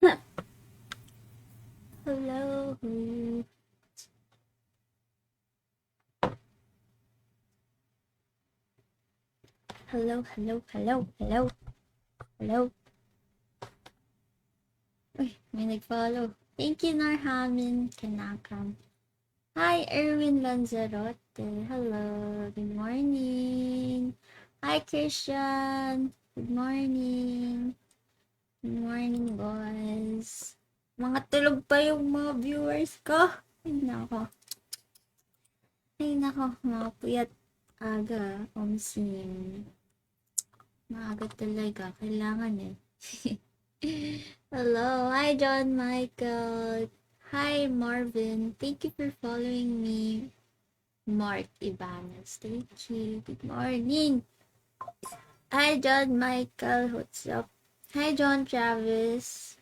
Hello. Hello, hello, hello, hello, hello. Uy, may nag-follow. Thank you, Narhamin Kanakam. Hi, Erwin Lanzarote. Hello, good morning. Hi, Christian. Good morning. Good morning, boys. Mga tulog pa yung mga viewers ko. Ay, nako. Ay, nako. Mga puyat. Aga. Omsim. Maaga talaga. Kailangan eh. Hello. Hi, John Michael. Hi, Marvin. Thank you for following me. Mark Ibanez. Thank you. Good morning. Hi, John Michael. What's up? Hi, John Travis.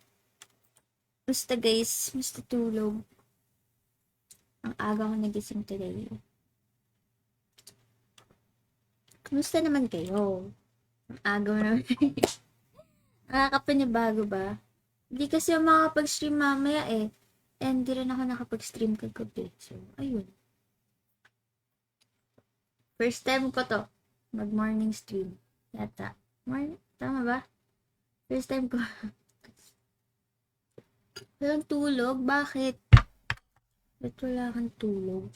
Musta guys? Musta tulog? Ang aga ko nagising today. Kumusta naman kayo? Ang aga mo naman. Nakakapanibago ba? Hindi kasi ako makakapag-stream mamaya eh. And di rin ako nakapag-stream kagabi. So, ayun. First time ko to. Mag-morning stream. Yata. Morning? Tama ba? First time ko. Walang tulog? Bakit? Ba't wala kang tulog?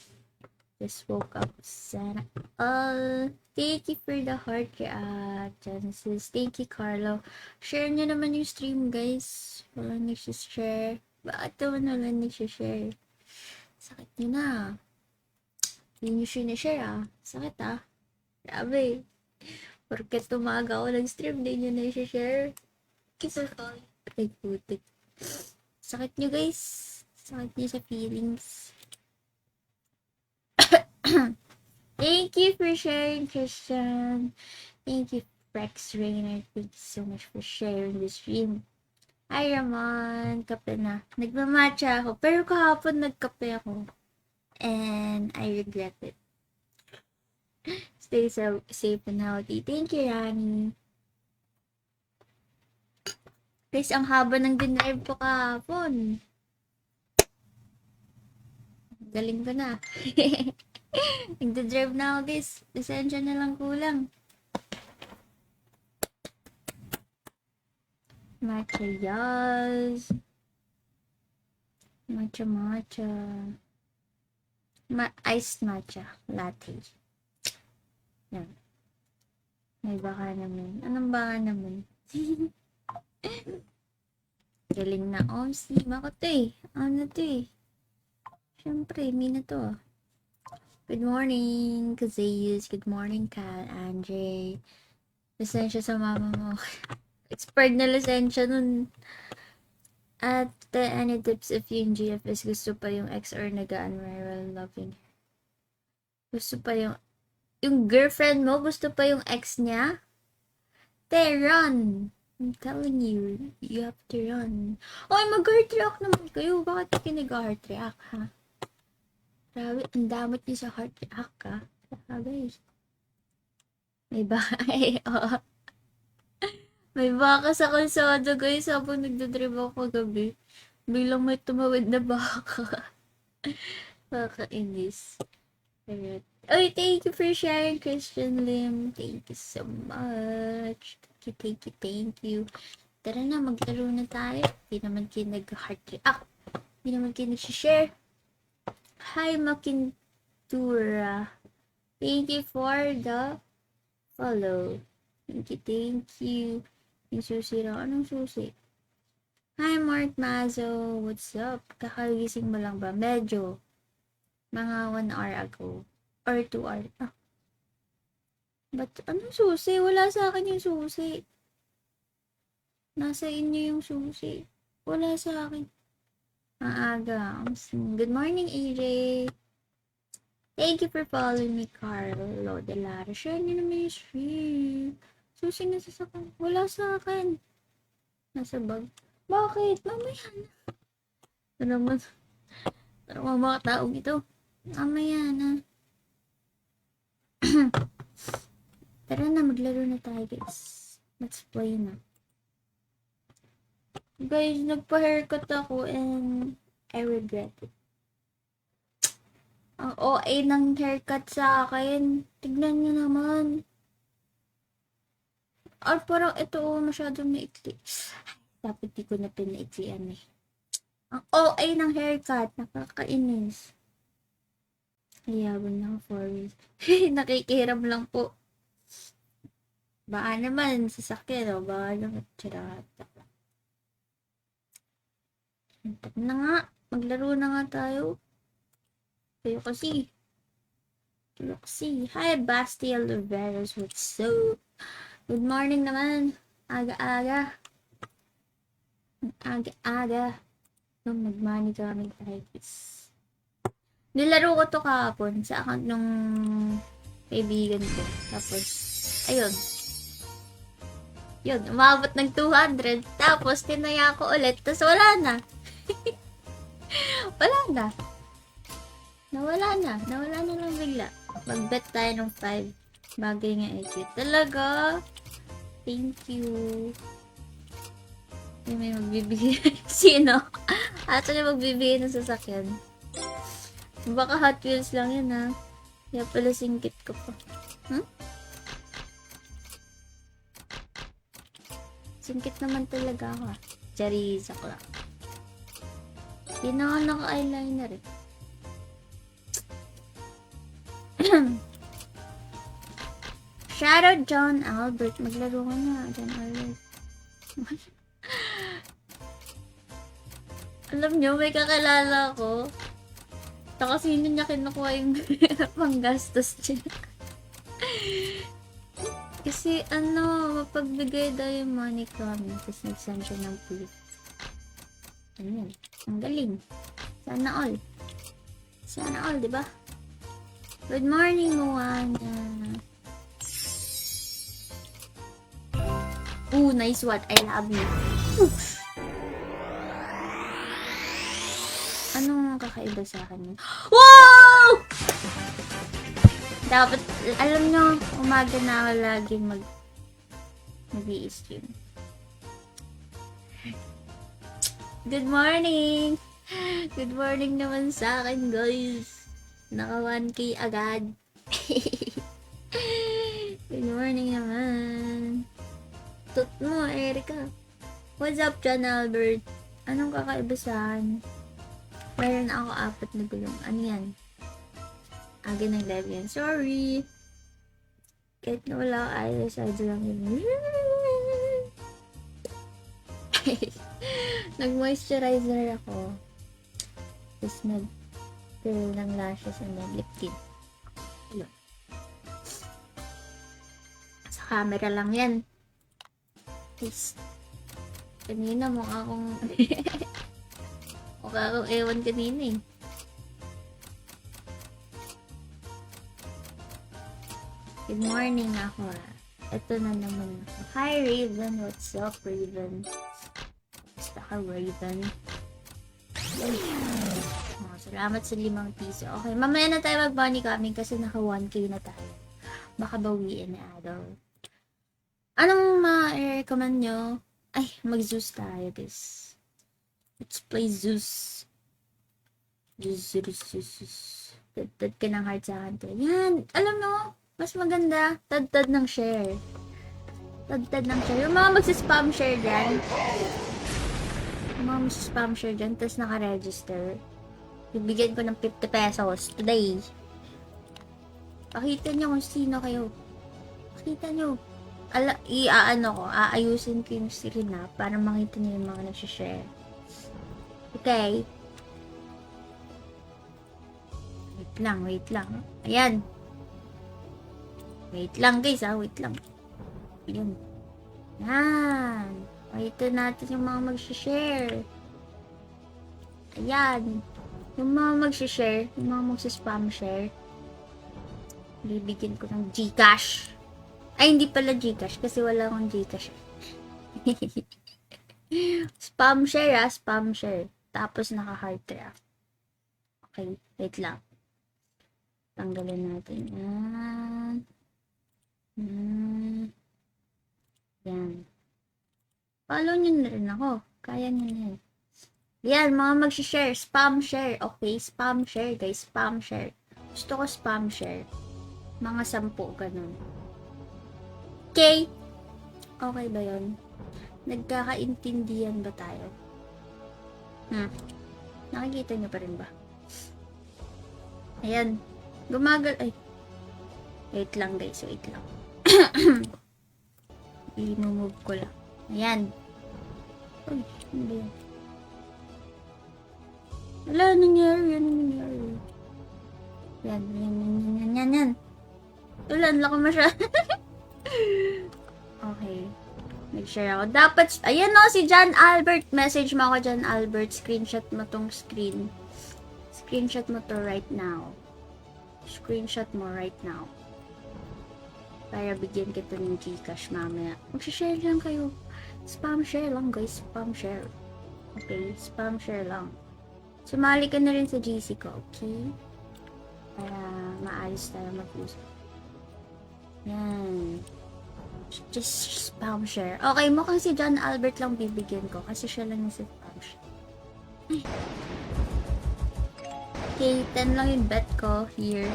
Just woke up. Sana all. Thank you for the heart Genesis. Thank you, Carlo. Share nyo naman yung stream, guys. Walang nagsishare. Bakit naman walang nagsishare? Sakit nyo na. Hindi nyo sinishare ah. Sakit ah. Grabe. Porket tumaga ako nag-stream, hindi nyo na-share. Kiss call. Ay, putik. Sakit nyo, guys. Sakit nyo sa feelings. Thank you for sharing, Christian. Thank you, Rex Rainer. Thank you so much for sharing the stream. Hi, Ramon. Kape na. Nagmamatcha ako. Pero kahapon nagkape ako. And I regret it. Stay so safe and healthy. Thank you, Rani. Guys, ang haba ng dinrive ko kahapon. Galing ko na. Nagdadrive na ako, guys. Lisensya na lang kulang. Matcha, yes. Matcha, matcha. Iced matcha. Latte. Yan. May baka naman. Anong baka naman? Galing na. Oh, si Mako to eh. Ano to eh. Siyempre, mi na to. Good morning, Kazayus. Good morning, Cal, Andre. Lisensya sa mama mo. Expired na lisensya nun. At any tips if yung GFS gusto pa yung ex or nag-unmarried loving? Gusto pa yung girlfriend mo, gusto pa yung ex niya? Te, run! I'm telling you, you have to run. Oy, mag-heart react naman kayo. Bakit kayo nag-heart react, ha? Grabe, ang damot niyo sa heart react, ha? Grabe. May baka, oo. May baka sa kalsada, guys, habang nagdadrive ako kagabi. Bilang may tumawid na baka. Nakakainis. Oy, thank you for sharing, Christian Lim. Thank you so much. Thank you. Tara na, maglaro na tayo. Hindi naman kayo nag-heart react. Hindi naman kayo nag-share. Hi, Makintura. Thank you for the follow. Thank you. Yung susi raw. Anong susi? Hi, Mark Mazo. What's up? Kakagising mo lang ba? Medyo. Mga 1 hour ago. Or 2 hours. Ah. Ba't anong susi? Wala sa akin yung susi. Nasa inyo yung susi. Wala sa akin. Maaga. Good morning, AJ. Thank you for following me, Carlo De Lara. Share nyo naman yung stream. Susi na sa akin. Wala sa akin. Nasa bag. Bakit? Mamaya na. Ito naman. Ito naman mga taong ito. Mamaya na. Tara na, maglaro na tayo, guys. Let's play na. Guys, nagpa-haircut ako and I regret it. Ang OA ng haircut sa akin. Tignan nyo naman. Or parang ito masyadong maikli. Dapat di ko na pinaiklian eh. Ang OA ng haircut. Nakakainis. Hayabang ng forest. Nakikihiram lang po. Baka naman sasakyan o. Baka naman tsirata. Tap na nga. Maglaro na nga tayo. Kayo kasi. Hi, Bastiel Oliveros. What's up? Good morning naman. Aga-aga. Aga-aga. Nag-money kami guys. Nilaro ko to kahapon sa account ng kaibigan ko. Tapos, ayun. Yun, umabot ng 200. Tapos, tinaya ko ulit. Tapos, wala na. Wala na. Nawala na lang bigla. Mag-bet tayo ng 5. Bagay nga cute. Talaga. Thank you. May magbibigay. Sino? Ato na magbibigay ng sasakyan. Baka Hot Wheels lang yun ha. Kaya pala singkit ko pa. Singkit naman talaga ako ha. Chariza ko lang. Hindi na ako naka-eyeliner eh. Shoutout John Albert. Maglaro ko na. John Albert. Alam nyo, may kakilala ko. Kasi hindi niya kinukuha yung panggastos niya. Kasi mapagbigay daw yung money kami. Tapos nag-send siya ng proof. Ano? Ang galing. Sana all, diba? Good morning, Moana. Ooh, nice one. I love you. Oof. Anong kakaiba sa akin? Wow! Dapat, alam nyo, umaga na ako laging mag-i-stream. Good morning! Good morning naman sa akin, guys. Naka 1K agad. Good morning naman. Tut mo, Erica. What's up, John Albert? Anong kakaiba sa akin? Meron ako 4 na gulong. Ano yan? Aga ng live yan. Sorry! Kahit na wala ako ayos, ayos lang yun. Nag-moisturizer ako. Tapos nag-fill ng lashes and then lip tint. Ayun. Sa camera lang yan. Tapos, kanina mukha akong mukha akong ewan kanina eh. Good morning ako ah. Ito na naman ako. Hi Raven, what's up Raven? Basta ka Raven. Oh, salamat sa 5 piso. Okay, mamaya na tayo mag-bunny coming kasi naka 1K na tayo. Baka bawiin na Adol. Anong ma-recommend nyo? Ay, mag-Zeus tayo guys. Let's play Zeus. Zeus. Tad ka ng heart sa akin to. Yan, alam mo, mas maganda, tad ng share. Tad ng share. Yung mga magsispam share dyan. Tapos naka-register. Bibigyan ko ng 50 pesos today. Pakita nyo kung sino kayo. Pakita nyo. Aayusin ko yung screen na para makita nyo yung mga nagsishare. Okay. Wait lang. Ayan. Wait lang guys wait lang. Ayan. Yan. Pakita natin yung mga magsishare. Ayan. Yung mga magsishare, yung mga magsispam share, bibigyan ko ng Gcash. Ay, hindi pala Gcash kasi wala akong Gcash. Spam share spam share. Tapos naka-heart draft. Okay, wait lang. Tanggalin natin. Yan. Follow nyo na rin ako. Kaya nyo na yan. Yan, mga mag-share. Spam share. Okay, spam share, guys. Spam share. Gusto ko spam share. Mga 10, ganun. Okay? Okay ba yun? Nagkakaintindihan ba tayo? Nakikita nyo pa rin ba? Ayan. Gumagal. Ay. Wait lang, guys. Wait lang. I-move ko lang. Ayan. Uy, ano ba yan? Wala, nangyari. Yan, nangyari. Yan. Wala, laki masyado. Okay. Nag-share ako. Dapat, ayan o, si John Albert. Message mo ako, John Albert. Screenshot mo tong screen. Screenshot mo to right now. Screenshot mo right now. Para bigyan kita ng Gcash mamaya. Mag-share lang kayo. Spam share lang, guys. Spam share. Okay? Spam share lang. Sumali ka na rin sa GC ko, okay? Para maalis tayo mag-usap. Yan. Just spam share. Okay, mukhang si John Albert lang bibigyan ko kasi siya lang yung sa spam share. Okay, 10 lang yung bet ko here.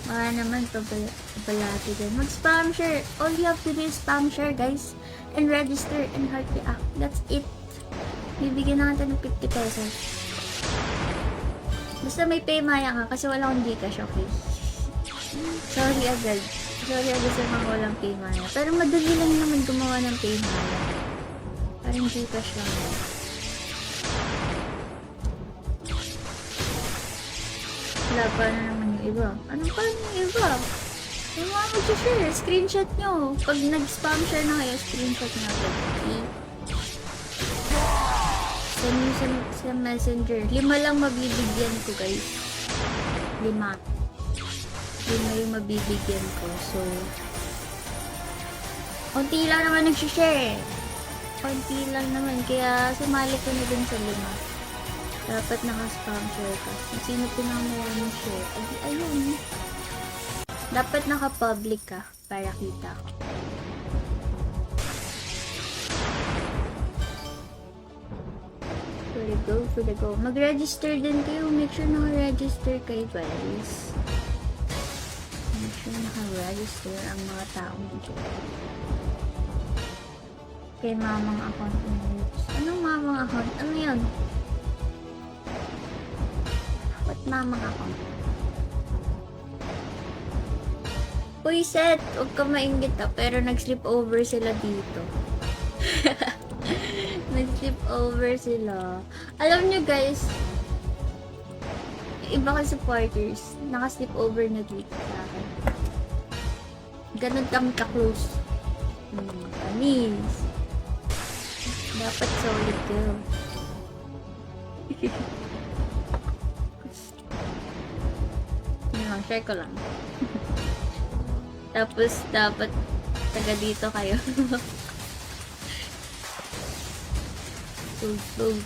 Baka naman pabalati din. Mag-spam share. All you have to do is spam share, guys. And register and heart react. That's it. Bibigyan na natin ng 50 pesos. Basta may Paymaya ka kasi wala akong Gcash, okay? Sorry agad sa mga walang Paymaya. Pero madali lang naman gumawa ng Paymaya. Parang Gcash lang yan. Wala pa na naman yung iba. Ano pa yung iba? Yung mga mag-share, screenshot nyo. Pag nag-spam share na kayo, screenshot nyo agad. Okay? Send nyo sa messenger. 5 lang mabibigyan ko, guys. 5 yung mabibigyan ko. So, konti lang naman nag-share. Konti lang naman. Kaya sumali ko na dun sa 5. Dapat naka-spam share ka. Kung sino pinamawa ng share, ayun. Dapat naka-public ka para kita ko. For the go. Mag-register din kayo. Make sure naka-register kayo, guys. Make sure naka-register ang mga taong dito. Kay mamang account mo. Anong mamang account? Ano yun? What mamang account? Uy, Seth! Huwag ka mainggit pero nag-slip over sila dito. Nag-slip over sila. Alam nyo, guys, iba ka supporters, naka-slip over na dito sa akin. Ganun kami ka-close. Anis. Dapat solid kayo. Yun lang, share ko lang. Tapos, dapat taga dito kayo. Boom.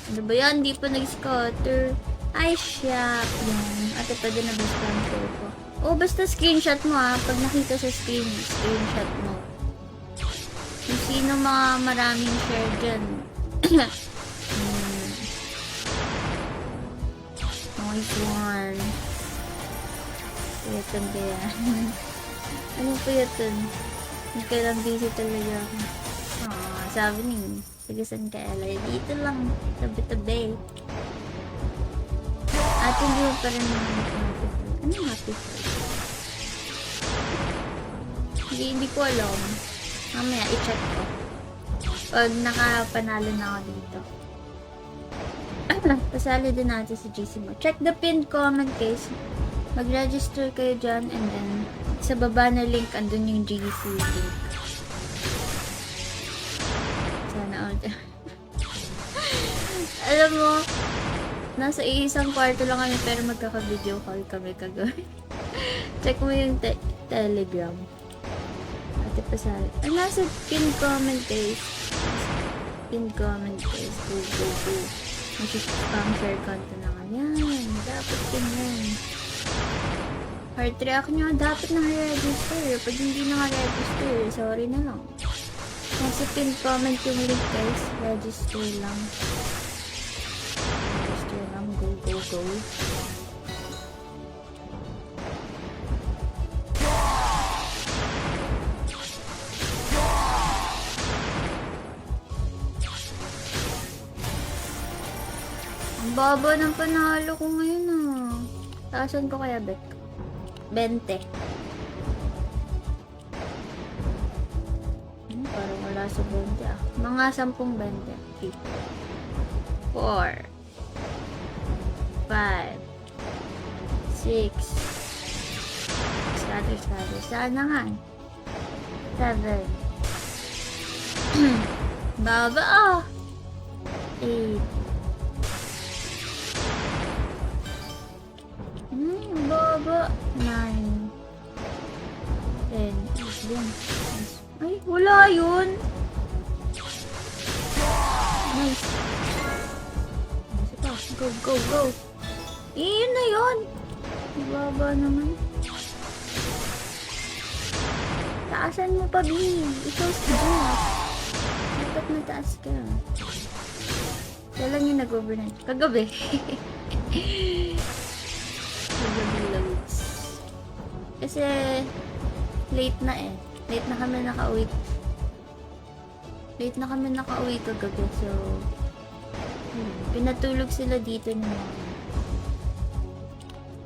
Ano ba yan? Hindi pa nag-scatter. Ay, shop. Yan. Ate, pwede na ba sponsor ko? Oh, basta screenshot mo pag nakita sa screenshot mo. Kung sino mga maraming share dyan. Nice one. Puyatan ba yan? Anong puyatan? Kailang busy talaga ako. Sabi niyo. Sige, saan ka, Ella? Dito lang. Tabi-tabi. At hindi mo pa rin ano yung happy birthday? Hindi ko alam. Mamaya, i-check ko. Pag nakapanalo na ako dito. Pasali din natin si GC mo. Check the pinned comment, guys. Mag-register kayo dyan and then sa baba na link, andun yung GC link. Alam mo, nasa isang kwarto lang kami pero magkaka-video call kami kagabi. Check mo yung Telegram. Ate Pasal. Nasa pin comment, guys. Pin comment, guys. Go. Mag-spam share content na nga. Yan. Dapat pin yan. Heart react nyo, dapat naka-register. Pag hindi naka-register, sorry na lang. Nasa pin comment yung link guys. Register lang. Register lang. Go, go, go. Ang baba ng panalo ko ngayon ah. Taasan ko kaya bet ko. 20. Parang wala sa 20 ah. Mga 10 20. 4 5 6 Scatter, scatter. Sana nga 7 Baba ah. 8 Baba 9 10 Ay, wala yun. Nice. Sige pa. Go, go, go. Yun na yun. Baba naman. Taasan mo pa, B. Ikaw si Jeff. Dapat mataas ka. Kailan yung nag-overnight? Kagabi. Kagabi loads. Kasi late na eh. Late na kami nakauwi kagabi. So, pinatulog sila dito ng mga.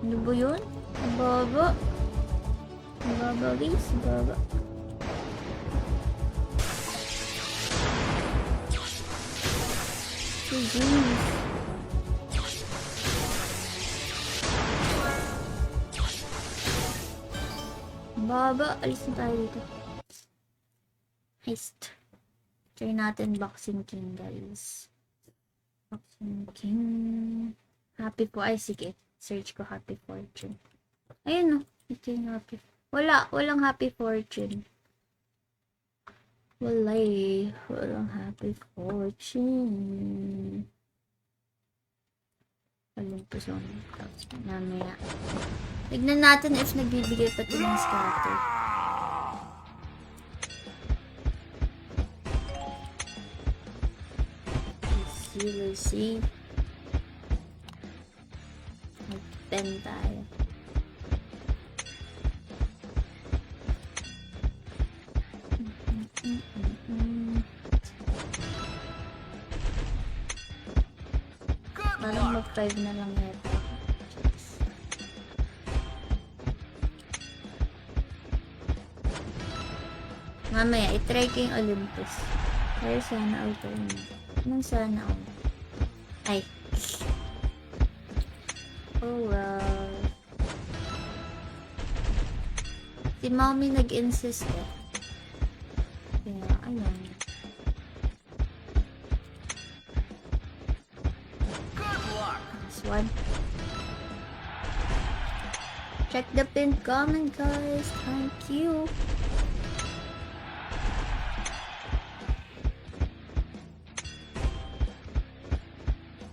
Ano ba yun? Ang baba. Ang baba guys. Ang baba. Jeez. Baba, alis na tayo dito. Heist. Try natin Boxing King, guys. Boxing King. Happy po. Ay, sige. Search ko Happy Fortune. Ayun, no. Ito yung Happy. Walang Happy Fortune. Walang Happy Fortune. Olympus on. Namaya. Tignan natin if nagbibigay pa ito ng scatter. We'll see. Mag-10 tayo. Parang mag-5 na lang yata. Mamaya, itry ko yung Olympus. Pero sana all ko yun. Anong sana all? Ay. Oh well. Si mommy nag-insist eh. Kaya, ayan. This one. Check the pinned comment, guys. Thank you.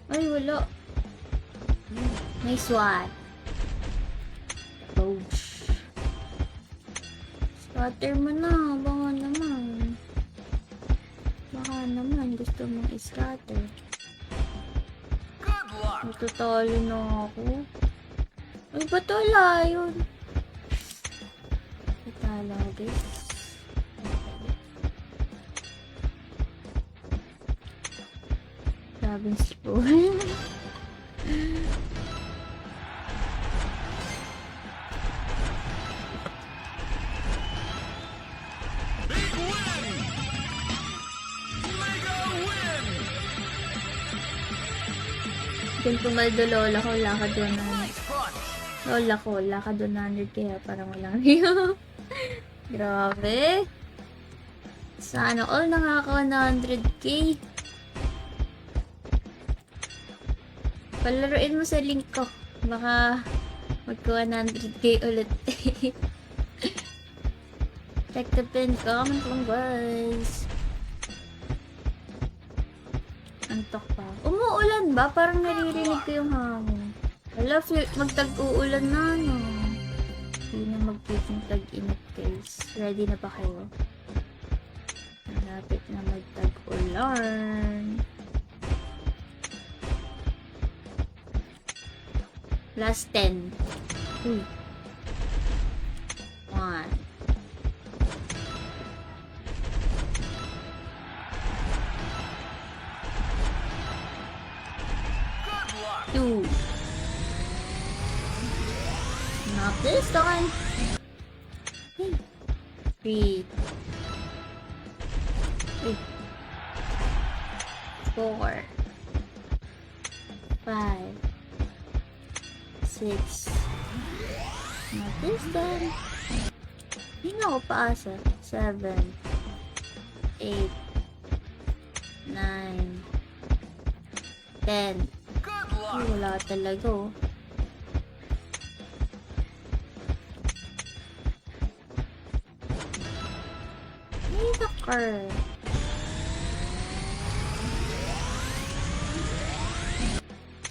Ay, wala. Nice one. Ouch. Scatter mo na. Baka naman. Gusto mong i-scatter. Matutalo na ako. Ay, ba't wala yun? Itala, guys. Grabing spoon. Diyan pumaldo lola ko, lakad doon na. Lakad doon 100 kaya parang walang view. Grabe. Sana all nakaka 100k. Palaruin mo sa link ko. Baka magka 100k ulit. Check the pin comment lang, guys. Antok pa. Umuulan ba? Parang naririnig ko yung hangin. Wala, magtag-uulan na, no? Hindi na magiging tag-init guys. Ready na ba kayo? Malapit na magtag-ulan. Last 10. Uy. 1. Two. Not this one. 3. 4. 5. 6. Not this one. Hindi na ako paasa. 7. 8. 9. 10. Ay, wala talaga oh. Ay, nakar.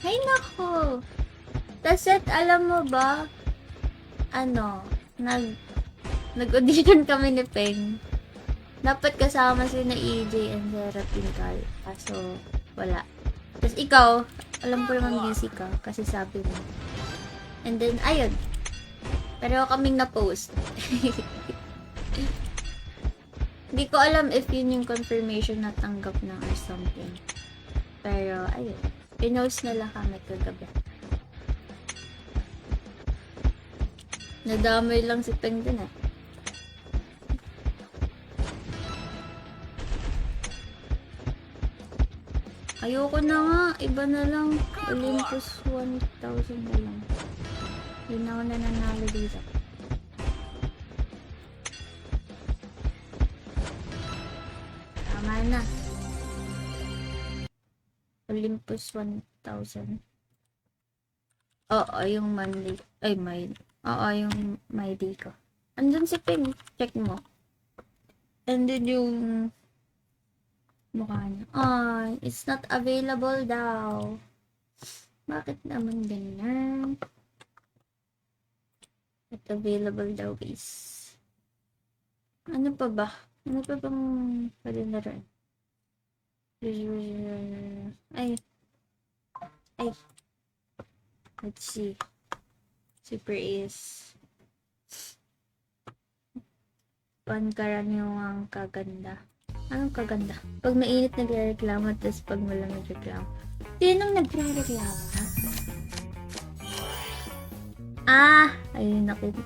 Ay, nako. Taset, alam mo ba? Nag-audition kami ni Peng. Dapat kasama si na EJ and Serapin Carl. Kaso, wala. Tapos ikaw, alam ko naman busy ka kasi sabi mo. And then, ayun. Pero kaming na-post. Hindi ko alam if yun yung confirmation na tanggap na or something. Pero, ayun. Pinost na lang kami kagabi. Nadamay lang si Peng din eh. Ayoko na nga. Iba na lang. Olympus 1,000 na lang. Hindi na ako nananalo dito. Tama na. Olympus 1,000. Oo, yung Monday. Ay, may. Oo, yung my day ko. Andun si Ping. Check mo. And then yung mukha niya. Ay, it's not available daw. Bakit naman ganyan? Not available daw, guys. Ano pa ba? Ano pa bang pwede na rin? Ay. Let's see. Super Ace. Pangkaraniwang kaganda. Anong kaganda? Pag mainit nagre-reklamo, tapos pag malamig reklamo. Sinong nagre-reklamo, ha? Ah! Ayun, nakita.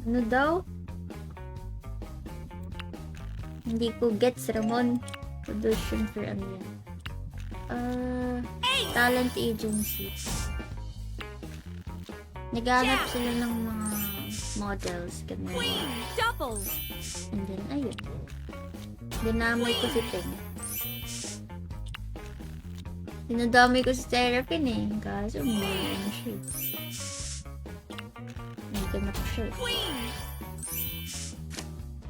Ano daw? Hindi ko gets, Ramon. Audition for ano yan? Talent agency. Naghanap sila ng mga models, ganyan. And then, ayun. Dinamay ko si Peng. Dinadamay ko si Serapin eh. Kaso, may ano siya. May ganap siya.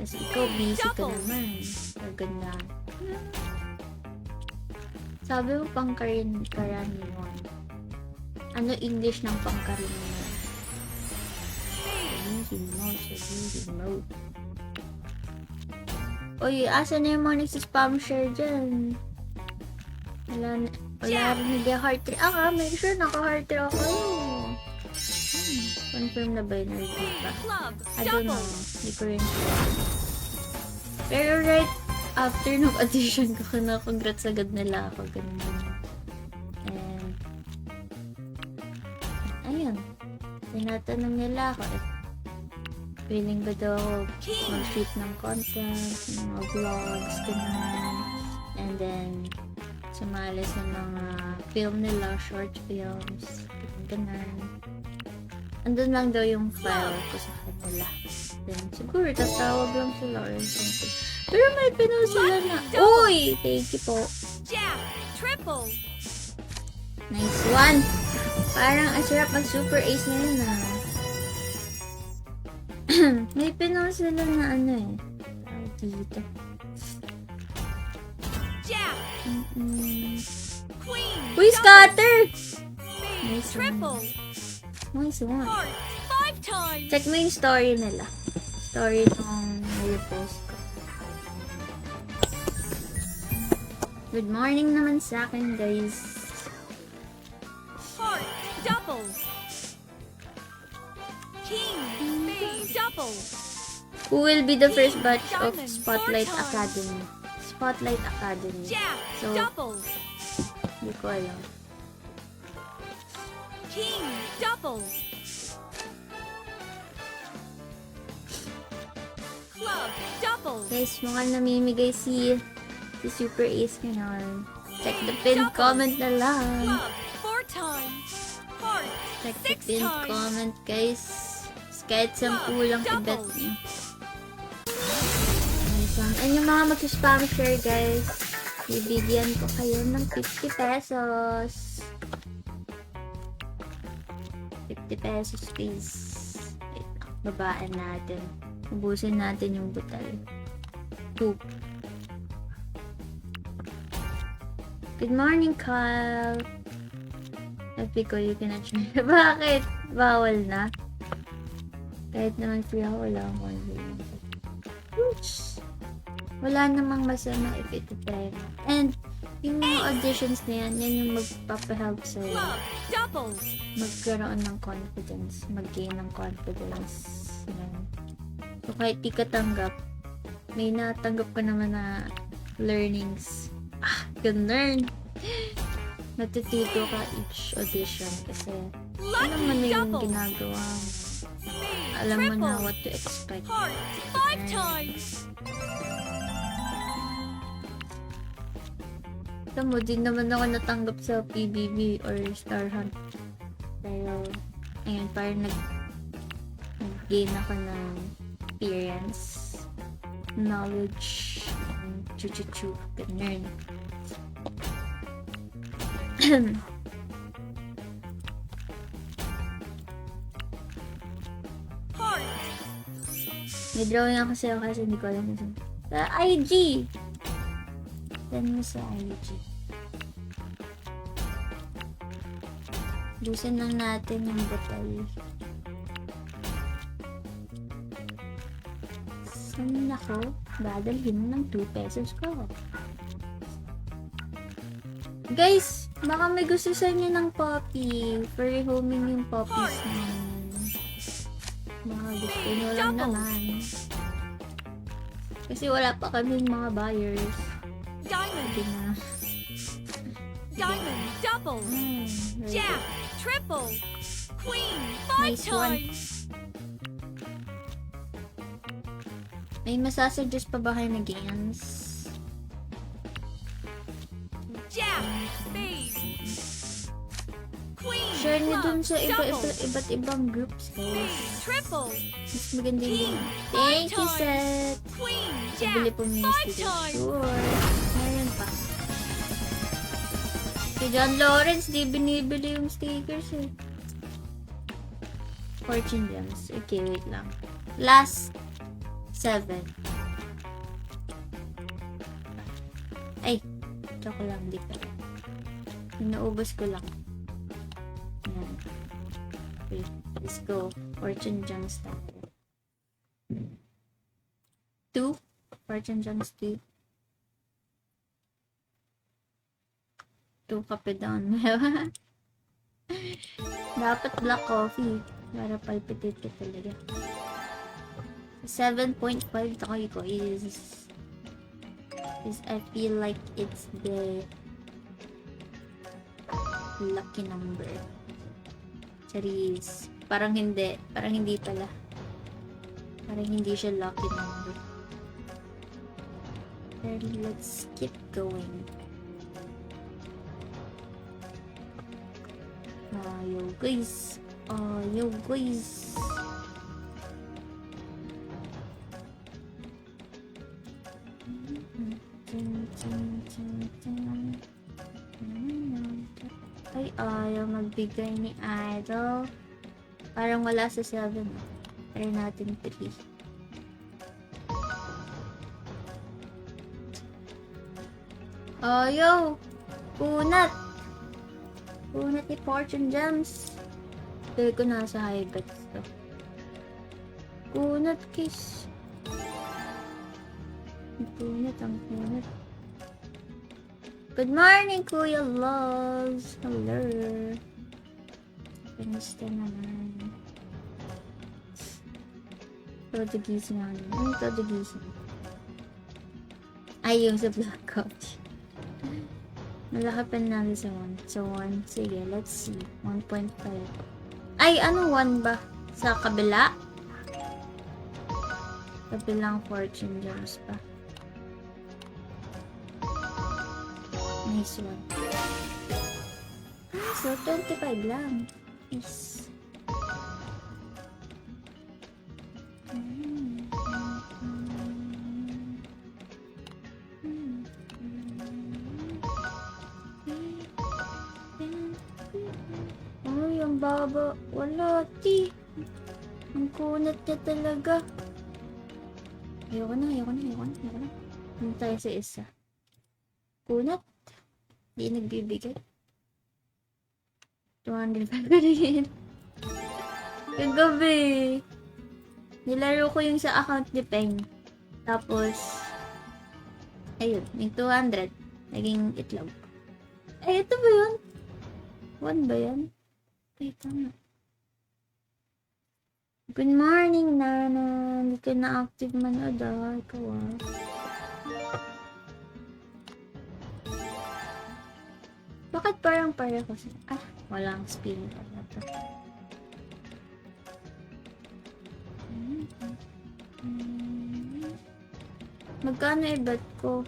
Tapos ikaw, busy ka naman. Kaganda. Sabi mo pangkaraniwan. Ano English ng pangkaraniwan? Sabihin mo. Uy, asa na yung mga nagsispam share dyan? Wala rin nag-heart rate. Make sure naka-heart rate ako. Confirm na ba yun? I don't know. Hindi ko rin sure. Pero right after ng audition ko na congrats agad nila ako. Ganun. And ayun. Tinatanong nila ako if feeling ba daw mag-shoot ng content, mga vlogs, ganun. And then, sumali sa mga film nila, short films, ganun. Andun lang daw yung file ko sa kanila. Then, siguro, tatawag lang sila or something. Pero may pinost sila na. Uy! Thank you po. Nice one! Parang asarap mag-super ace na yun ah. May pinost sila na ano eh. Dito. Uy, scatter! Nice one. Nice one. times. Check mo yung story nila. Story nung nire-post ko. Good morning naman sa akin, guys. Heart double. King spade double. Who will be the first batch of Spotlight Academy? Spotlight Academy. Jack So, double. hindi ko alam. King double. Club double. Guys, mukhang namimigay si Super Ace ngayon. Check the pinned comment na lang. Club 4 times. Heart Check the 6 pinned times. comment, guys. Kahit 10 lang i-bet nyo. And yung mga mag-spam share, guys, bibigyan ko kayo ng 50 pesos. 50 pesos, please. Wait, babaan natin. Ubusin natin yung butal. 2. Good morning, Kyle. Sabi ko, you cannot share. Bakit? Bawal na? Kahit naman free ako, wala akong wala namang masama if iti-try mo. And, yung mga auditions na yan, yan yung magpapahelp sa'yo. Club double. Magkaroon ng confidence. Mag-gain ng confidence. Yan. So, kahit di ka tanggap, may natanggap ka naman na learnings. Can learn. Natututo ka each audition kasi alam mo na yung ginagawa mo. Alam mo na what to expect. Heart 5 times. Alam mo, din naman ako natanggap sa PBB or Star Hunt. Pero, ayun, parang nag-gain ako ng experience, knowledge, chu-chu-chu, ganyan. Heart. May drawing ako sa'yo kasi hindi ko alam kung sa IG! Send mo sa IG. Busin lang natin yung botol. Saan ako? Dadalhin ng 2 pesos ko. Guys, baka may gusto sa inyo ng poppy. For homing yung poppies namin. Baka gusto nyo lang naman. Kasi wala pa kaming mga buyers. Diamond. Hindi na. Diamond double. Jack triple. Queen 5 Nice one. times. May masasuggest pa ba kayo na games? Jack spade. Queen Share nyo dun sa double. iba't ibang groups, guys. Triple. Mas maganda yung thank you, Seth. Queen Nabili Jack po may 5 sticker. times. Sure. Meron pa. Si John Lawrence, di binibili yung stickers eh. Fortune Gems. Okay, wait lang. Last 7. Ay, joke lang, di pa. Naubos ko lang. Yan. Okay, let's go. Fortune Gems tayo. 2. Fortune Gems 2. 2 kape down. Dapat black coffee. Para palpitate ka talaga. 7.5 takoy ko is I feel like it's the lucky number. Charis. Parang hindi pala. Parang hindi siya lucky number. Pero let's keep going. Ayaw guys. Ayaw guys. Ay, ayaw magbigay ni Idol. Parang wala sa 7. Try natin 3. Ayaw! Kunat! Kunat ni Fortune Gems. Feel ko nasa high bets to. Kunat, kiss. Ang kunat, ang kunat. Good morning, Kuya Loves. Hello. Kamusta naman? Todo gising na naman. Ano todo gising? Ay, yung sa black coach. Malaki pa namin sa 1. So, 1. Sige, let's see. 1.5. Ay, ano 1 ba? Sa kabila? Kabilang fortune gems pa. Nice one. So, 25 lang. Nice. Ay, ang baba. Wala, ti. Ang kunat niya talaga. Ayoko na. Ano tayo sa isa? Kunat? Di nagbibigay. 205 ko na yun. Kagabi. Nilaro ko yung sa account ni Peng. Tapos, ayun, yung 200. Naging itlog. Ay, ito ba yun? 1 ba yan? Ay, tama. Good morning, Nana. Hindi ka na active manood ah. Ikaw ah. Bakit parang pareho sila? Ah, walang spin pala to. Magkano i-bet ko?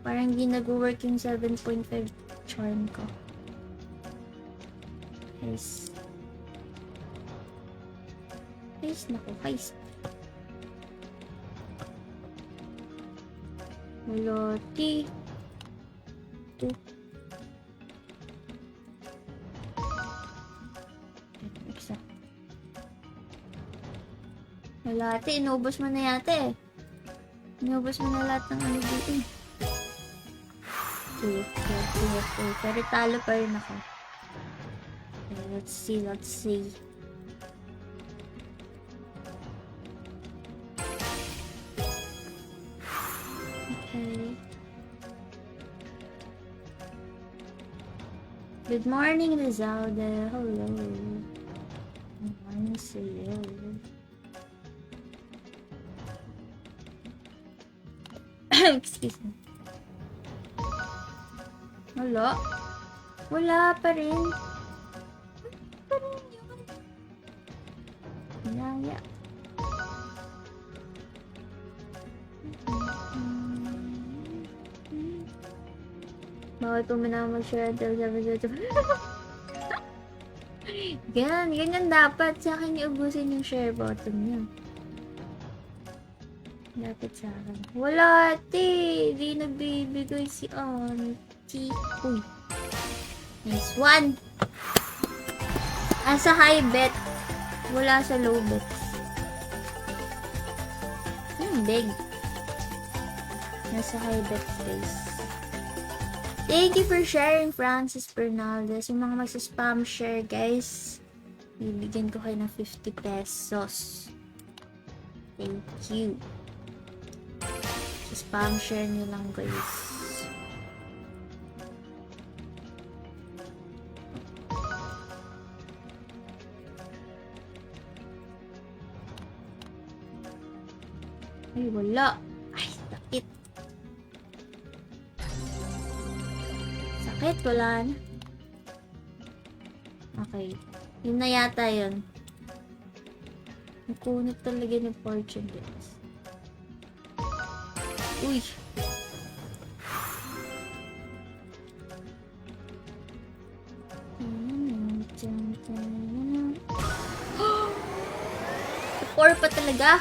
Parang hindi nag-work yung 7.5 charm ko. Guys. Guys, naku, guys. Maloti. Ito. Isa. Malati, inubos mo na yata eh. Inubos mo na lahat ng ano dito eh. Okay. Pero talo pa rin ako. Okay, let's see. Okay. Good morning, Rizalda. Hello. Good morning sa'yo. Excuse me. Wala. Wala pa rin. Pa rin yun. Yaya. Bawal po mo na mag-share until 7:00. Ganyan dapat. Sa akin iubusin yung share button niya. Dapat sa akin. Wala, ate. Di nagbibigay si auntie. Uy. Nice one. Sa high bet. Wala sa low bet. Big. Nasa high bet space. Thank you for sharing, Francis Bernaldez. Yung mga magsa-spam share, guys. Bibigyan ko kayo ng 50 pesos. Thank you. Spam share nyo lang, guys. Ay, wala. Ay, sakit. Sakit, wala na. Okay. Yun na yata yun. Nakunat talaga ng fortune, guys. Uy. Four pa talaga.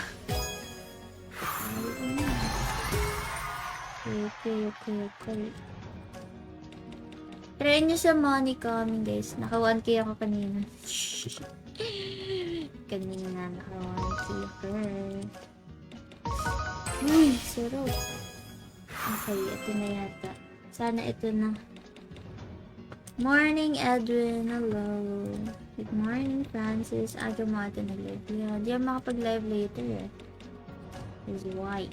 Okay. Try nyo sa money coming, guys. Naka 1K ako kanina. Naka 1K ako. Uy, sarap. Okay, ito na yata. Sana ito na. Morning, Edwin. Hello. Good morning, Francis. Aga mo ata nag-live. Yeah, di ako makapag-live later eh. Is why.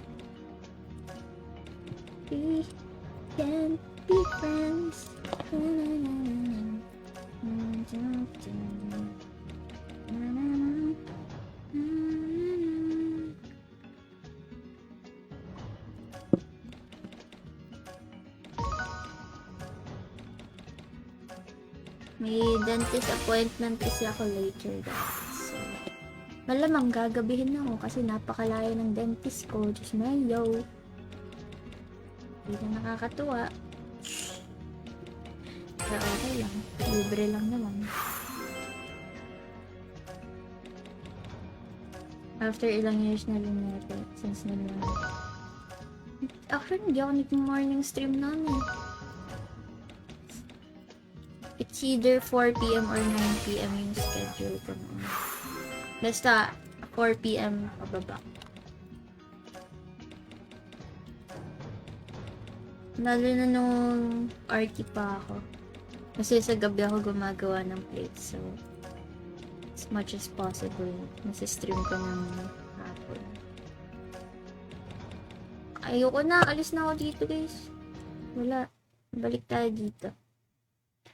We can be friends. May dentist appointment kasi ako later, guys. So, malamang gagabihin ako kasi napakalayo ng dentist ko. Diyos mayo. Hindi na nakakatuwa. Pero okay lang. Libre lang naman. After ilang years na rin natin. Since na lang. Actually, hindi ako nag-morning stream noon eh. It's either 4 p.m. or 9 p.m. yung schedule ko noon. Basta, 4 p.m. pababa. Lalo na nung RT pa ako. Kasi sa gabi ako gumagawa ng plates. So, as much as possible, nasa-stream ko ng hapon. Ayoko na. Alis na ako dito, guys. Wala. Balik tayo dito.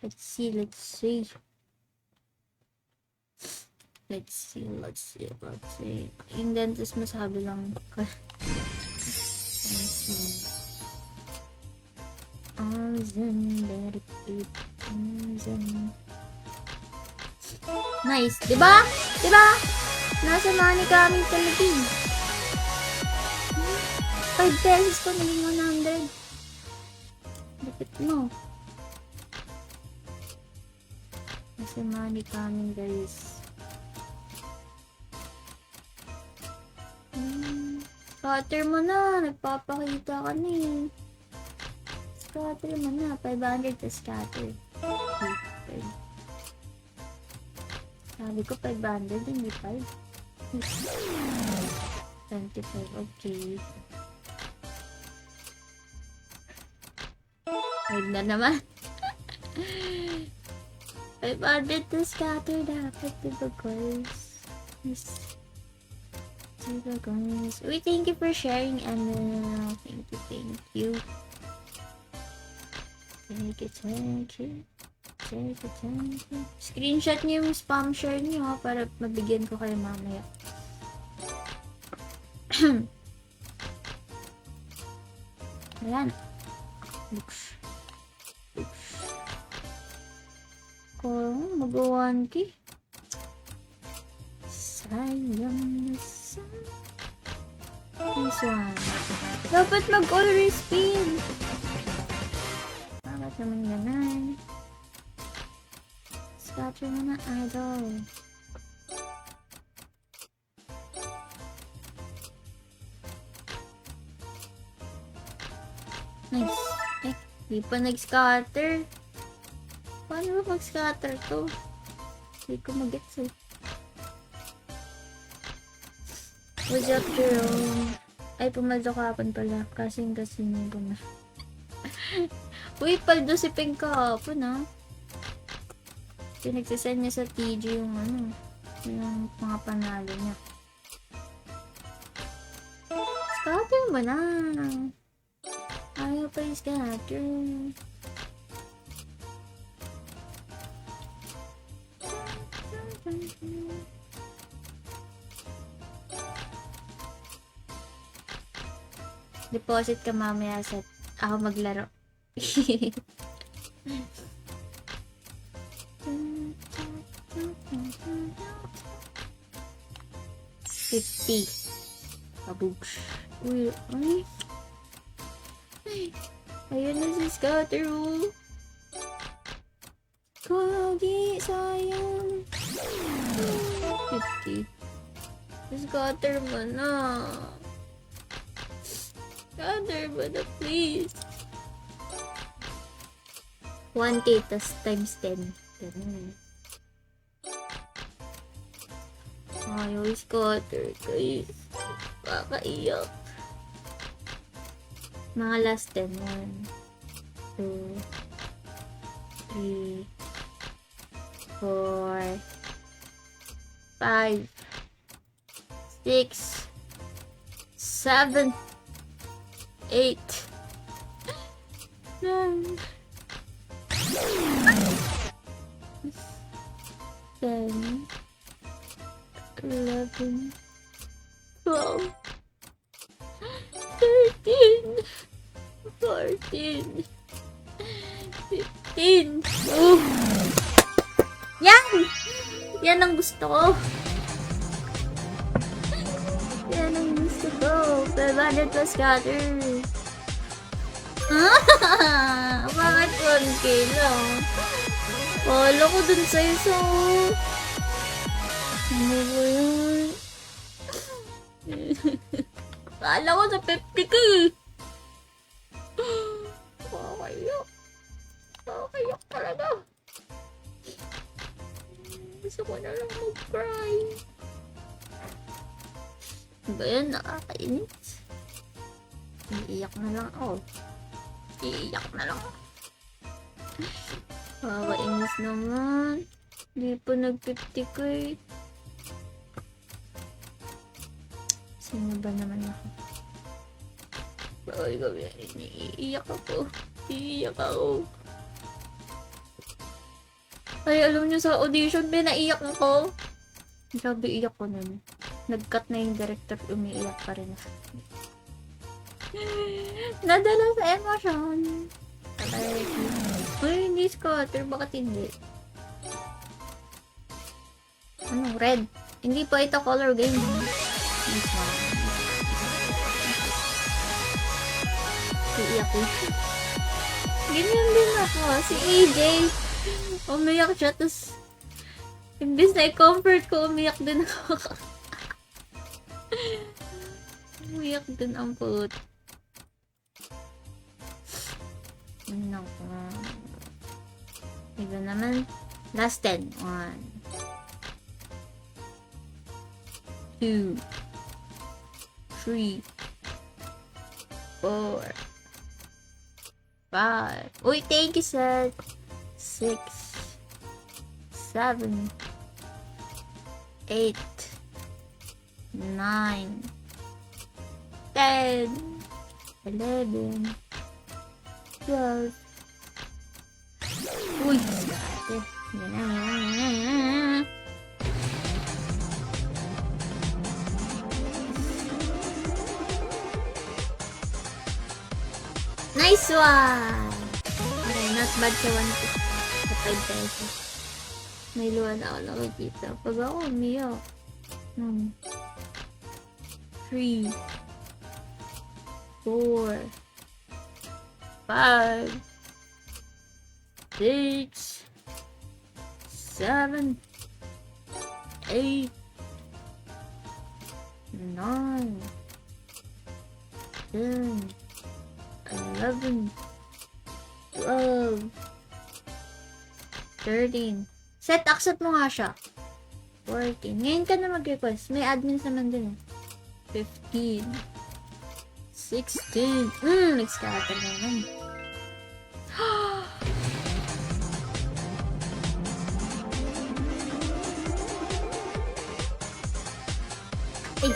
Let's see. Yung dentist masabi lang. Let's see. Nice. Diba? Nasa money kami talaga. 5 pesos ko naging 100. Dapat mo. Nasa money kami, guys. Scatter mo na. Nagpapakita ka na eh. Scatter mo na. 500 to scatter. Okay. Sabi ko 500, hindi 5. 25, okay. 5 na naman. 500 to scatter dapat, diba guys? Yes. Diba guys? Uy, thank you for sharing, Emma. Thank you. Thank you. Screenshot niyo yung spam share niyo ha, para mabigyan ko kayo mamaya. Ayan. Looks. Kung mag-1K. Sayang na sayang. This one. Dapat mag-all spin. Bakit naman ganun? Scatter mo na, idol. Nice. Di pa nag-scatter. Paano ba mag-scatter to? Hindi ko mag-gets eh. What's up, Jerome? Ay, pumaldo kahapon pala. Kasing ko na. Uy, paldo si Pink kahapon ha. Pinagsasend niya sa TG yung yung mga panalo niya. Scatter mo na. Ayaw pa yung scatter. Deposit ka mamaya sa ako maglaro. 50. Kabugs. Uy, ay. Ayun na si Scatter, oh. Kagi, sayang. 50. Scatter mo na. Scatter mo na, please. 1K tas times 10. Ganun. Ayaw, Scatter, guys. Kakaiyak. Mga last 10. 1, 2, 3, 4, 5, 6, 7, 8, 9, 10, 11, 12, 13, 14, 15. Oh. Yan! Yan ang gusto ko. Yan ang gusto ko. 500 plus scatter. Bakit 1k lang? Wala ko dun sa isa. Ano ba yun? Kala ko sa 50k. Kakayak. Kakayak talaga. Gusto ko na lang mag-cry. Ba yan? Nakakainis. Iiyak na lang ako. Iiyak na lang ako. Nakakainis naman. Hindi pa nag-50k. Sino ba naman ako? Bawal gabi. Iiyak ako. Iiyak ako. Ay, alam niyo sa audition, naiyak ako. Grabe, iyak ko nun. Nag-cut na yung director, umiiyak pa rin ako. Nadala sa emosyon. Ay, hindi scatter. Bakit hindi? Ano? Red? Hindi pa ito color game. This one. Iiyak eh. Ganyan din ako. Si AJ. Umiyak siya, tapos imbis na i-comfort ko, umiyak din ako. Umiyak din ang put. Naku. Ito naman. Last 10. 1, 2, 3, 4, 5. Uy, thank you, Seth. 6, 7, 8, 9, 10, 11, 12. Uy, dati. Nice one! Okay, not bad sa 150. Sa 5 pesos. May luwan ako nakikita. Pag ako umiyak. 3, 4, 5, 6, 7, 8, 9, 10, 11, 12, 13. Set, accept mo nga siya. 14. Ngayon ka na mag-request. May admins naman din eh. 15. 16. Nag-scatter naman. Ay!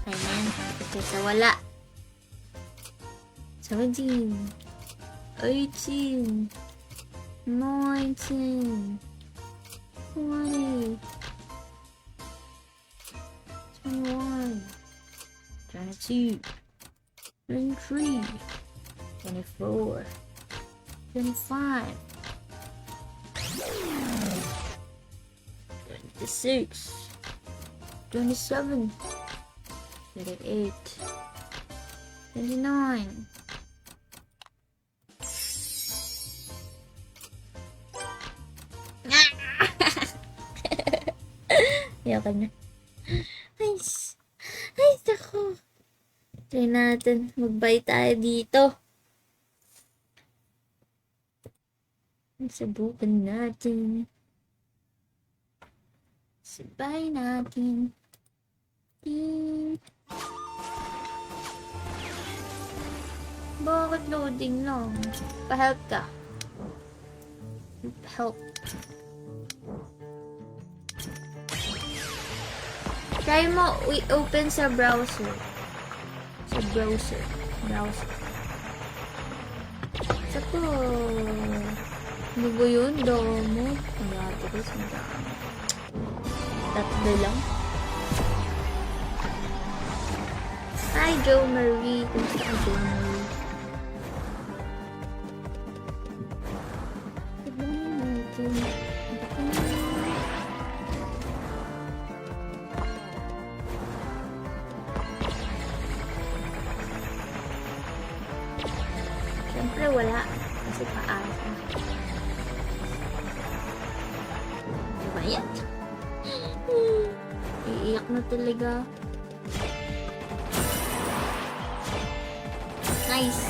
Ayan. Kasi wala. 17. 18. 19. 20. 21. 22. 23. 24. 25. 26. 27. 28. 29. Yakan na. Nice. Nice ako. Try natin. Mag-buy tayo dito. Subukan natin. Sabay natin. Bakit loading lang? Pa-help ka. help. Try mo open sa browser. Sa browser. Sa to. Ano ba yun? Domo. Magatigas. Tatlo lang. Hi, Joe Marie. Kumusta ka, Joe Marie? Siyempre wala. Kasi paasa. Diba yan? Iiyak na talaga. Nice.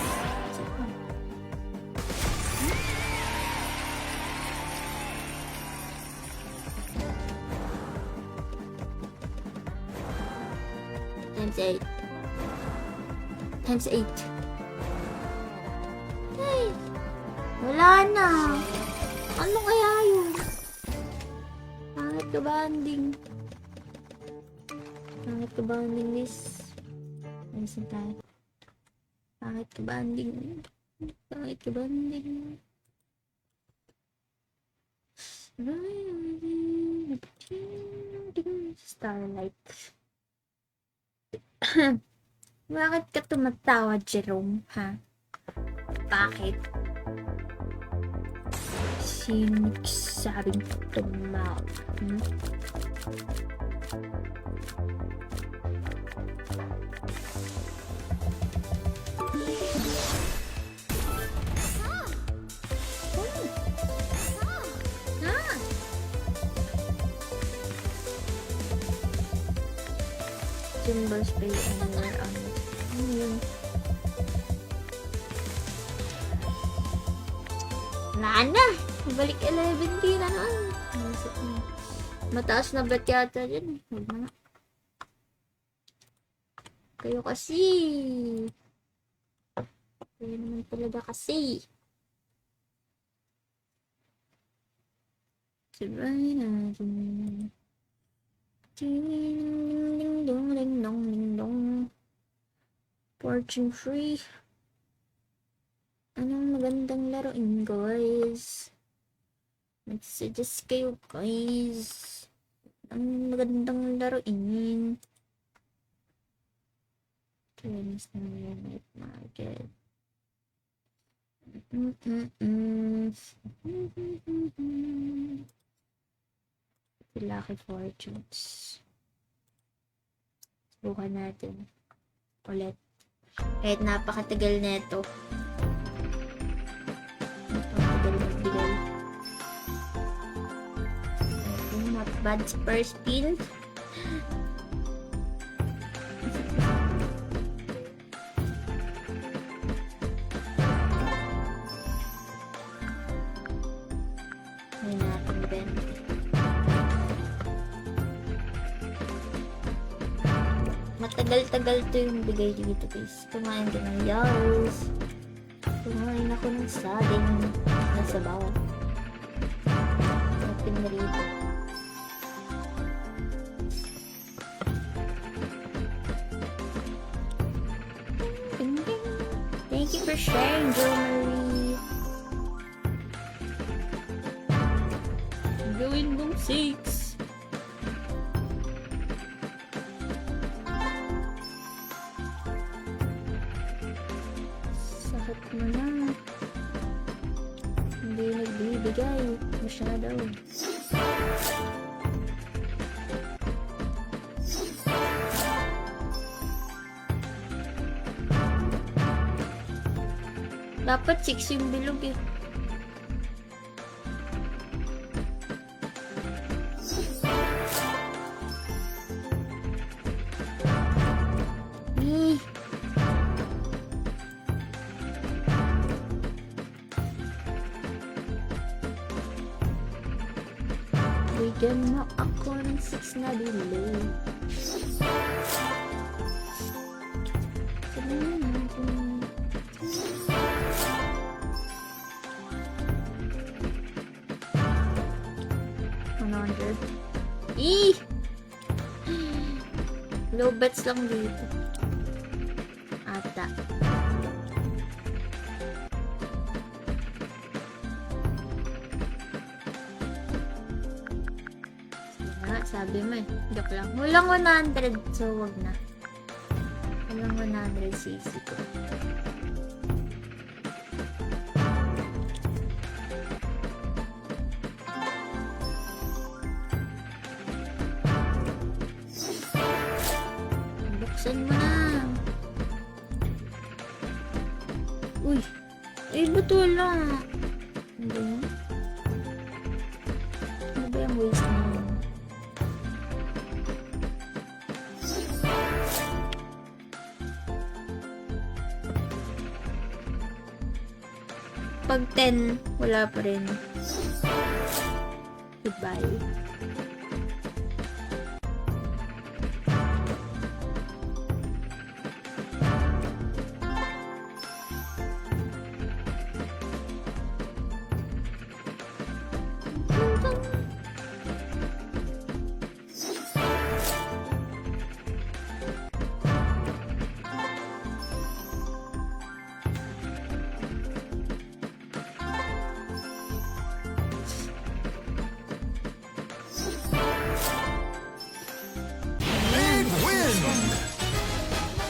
Times 8. Times 8. Ay, wala na. Ano kaya yun? Pangit ka banding. Pangit ka banding, miss. Ayusin tayo. Pangit ka banding. Pangit ka banding. Starlight. Bakit ka tumatawa, Jerome, ha? Bakit? Sino nagsabing tumawa? Symbols play anywhere on it. Ano yun? Wala na! Balik 11 din na naman. Mataas na bet yata dyan. Huwag na nga. Kayo kasi. Kayo naman talaga kasi. Sabay natin. Ding dong ding dong ding dong. Fortune free. Anong magandang laruin, guys? Mag-suggest kayo, guys. Anong magandang laruin? Chinese New Year Night Market. Lucky Fortunes. Subukan natin. Ulit. Kahit napakatagal neto. Napakatagal magbigay. Not bad first spin. Ngayon natin 20. Matagal-tagal to yung bigay dito, guys. Kumain ko ng yaws. Kumain ako ng saging na sabaw. Natin na rito. Thank you for sharing, Joe Marie. Gawin mong 6. Sakit mo na. Hindi nagbibigay. Masyado. Dapat 6 yung bilog eh. Bigyan mo ako ng 6 na delay. Sabihin natin. Eh! Low bets lang dito. Ata. Sabi mo eh. Joke lang. Walang 100, so wag na. Walang 100 cc ko. Buksan mo na. Uy. Eh, ba't wala? Hindi mo? Ano ba yung waste na yun? Pag 10, wala pa rin. Goodbye.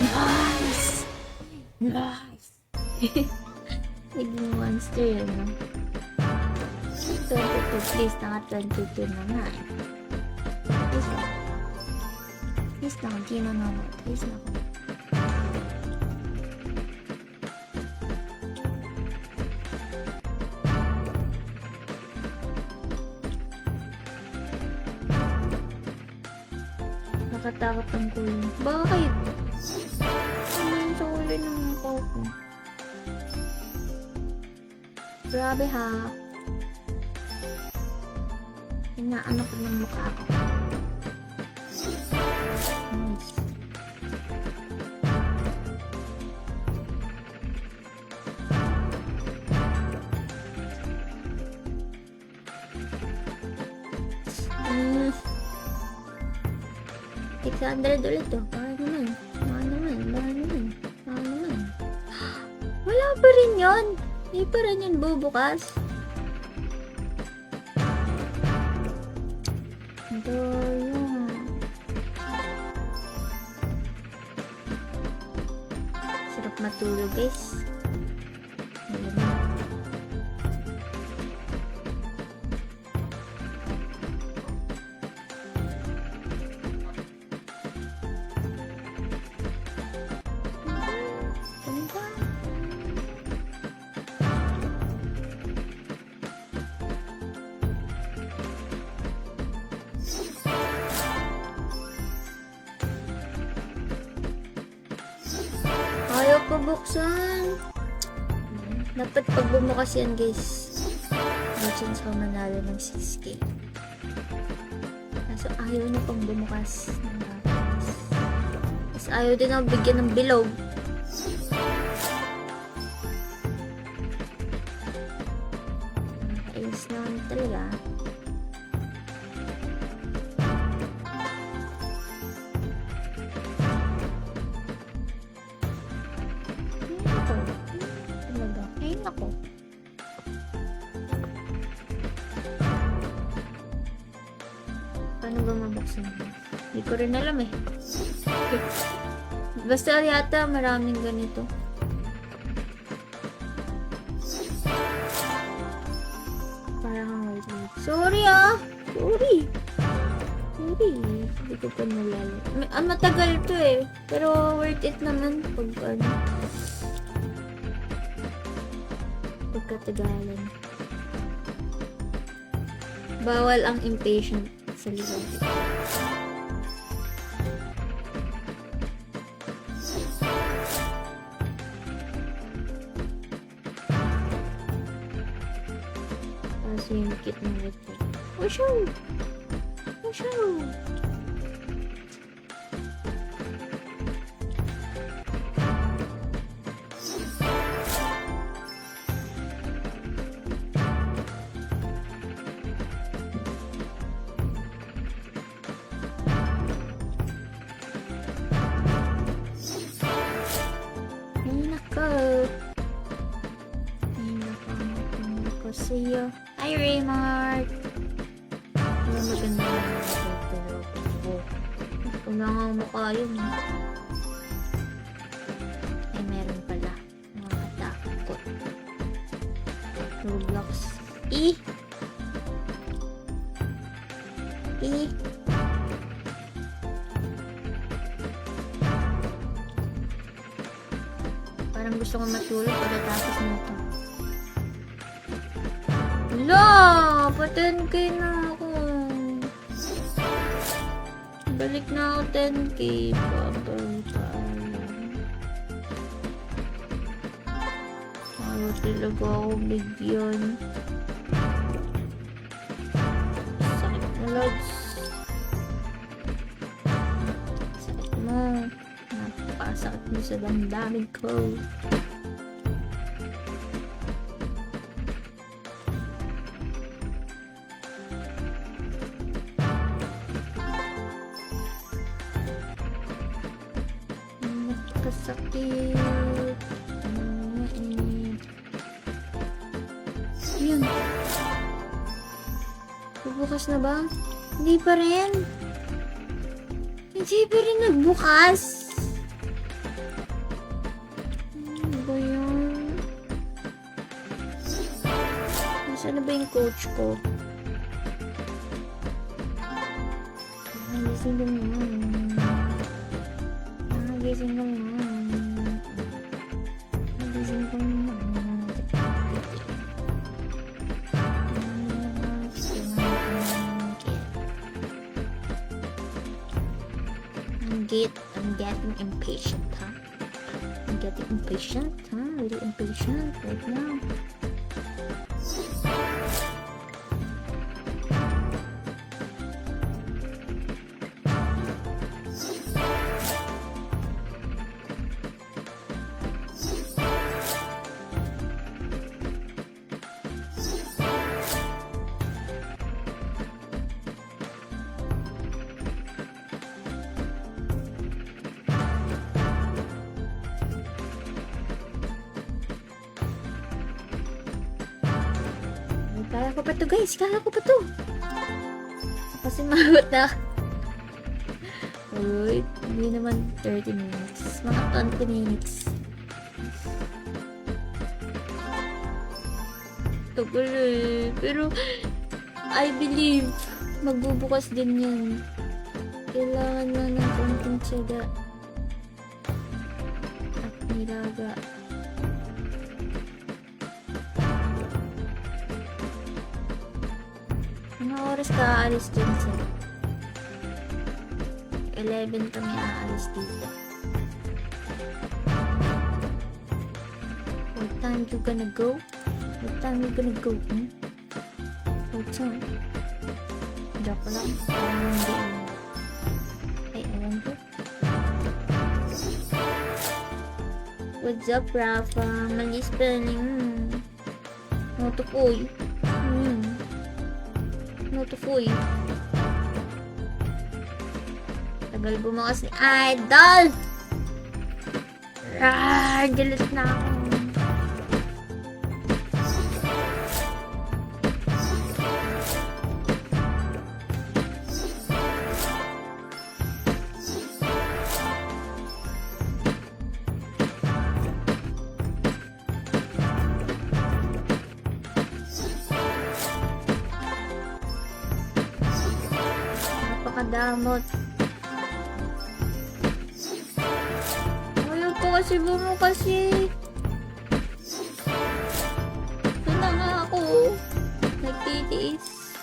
Nice! Nice! Naging monster yun, no? 22, please. Naka-22 na nga eh. Please lang. Please lang. Hindi manonood. Please lang. Nakatakot ang kulo. Bakit? Ano yung sa ulo ng mukha ko? Grabe ha. Inaanak ko ng mukha ko. Nice. Mm. 600 ulit to. Baka naman. Wala pa rin yun. Hindi pa rin yun bubukas. Ito yun. Sarap matulog guys. Ayan na. Ayaw ko buksan. Dapat pag bumukas yan guys, may chance ko manalo ng 6K. Kaso ayaw niya pang bumukas. Tapos ayaw din ako bigyan ng bilog. Ayos naman talaga. Ako. Paano ba mabuksan? Hindi ko rin alam eh. Basta yata maraming ganito. Parang wait. Sorry ah! Sorry! Hindi ko pa nalala. Matagal to eh. Pero worth it naman pag ano. Pagkatagalan. Bawal ang impatient sa liwan. Kaso yung kit ng ito. Oh, show! Ay, nako. Ay, nako sa'yo. Hi, Raymart. Ano maganda na ito? Wala nga mukha yun. Ay, meron pala. Nakakatakot. Roblox. Eh! Parang gusto ko matulog pagkatapos nito. Hala! Pa-10k na ako. Balik na ako 10k. Paalam. Ayaw talaga ako bigyan. Sakit mo, Lods. Sakit mo. Napakasakit mo sa damdamin ko. Nakakasakit. Yun. Bubukas na ba? Hindi pa rin. Hindi pa rin nagbukas. Ano ba yun? Nasaan na ba yung coach ko? Gising ka naman. Gising ka naman. Gising ka naman. I'm getting impatient, huh? I'm getting impatient, huh? Really impatient right now. Kaya ko pa to, guys. Kaya ko pa to. Kasi mabot na. Uy, hindi naman 30 minutes. Mga 20 minutes. Tagal eh. Pero, I believe, magbubukas din yan. Kailangan lang ng konting tiyaga. At nilaga. Anong oras ka aalis dun, sir? 11 kami aalis dito. What time you gonna go? What time you gonna go? What time? Joke lang. Hindi. Ay, ewan ko. What's up, Rafa? Mali spelling. Notukoy. Notukoy. Tagal bumakas ni Idol! Galit na ako. Napakadamot. Ayaw po kasi bumukas eh. Ito na nga ako. Nagtitiis.